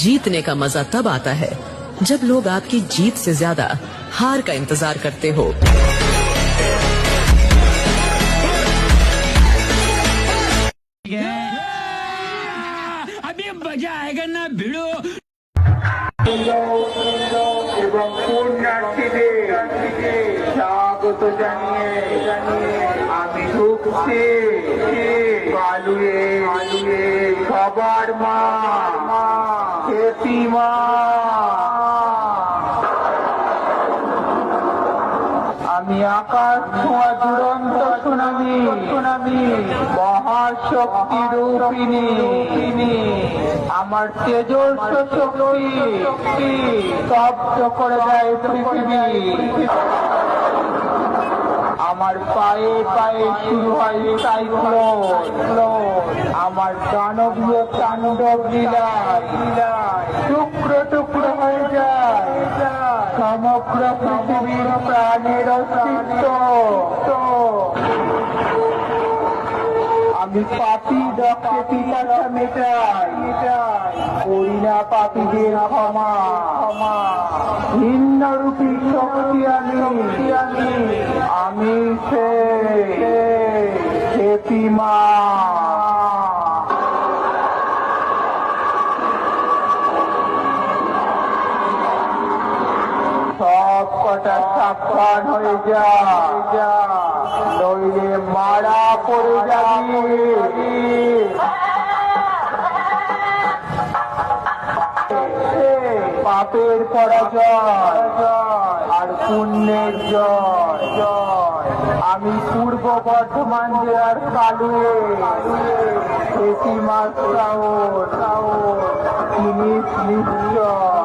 जीतने का मजा तब आता है जब लोग आपकी जीत से ज्यादा हार का इंतजार करते हो। अभी मजा आएगा ना भिड़ो। এবং পুণ্যার্থীদের স্বাগত জানিয়ে আমি ঢুকছি কালুয়ে সবার মা খেতি মা। আমি আকাশ ছোঁয়া দুরন্ত সুনামি মহাশক্তি রূপিণী আমার তেজস্ব শক্তি স্তব্ধ করে দেয় পৃথিবী। আমার পায়ে পায়ে শুরু হয় সাইক্লোন, আমার দানবীয় তাণ্ডব লীলায় টুকরো টুকরো হয়ে যায় সমগ্র পৃথিবীর প্রাণের অস্তিত্ব। আমি পাপী রক্তে পিপাসা মেটাই, করি না পাপীদের ক্ষমা। ভিন্ন রূপী শক্তি আমি সে খেপি মা। সব কটা সাবধান হয়ে যা, নইলে মারা পড়ে যাবি। পাপের পরাজয় আর পুণ্যের জয়। আমি পূর্ব বর্ধমান জেলার কালুয়ে তিনি নিশ্চয়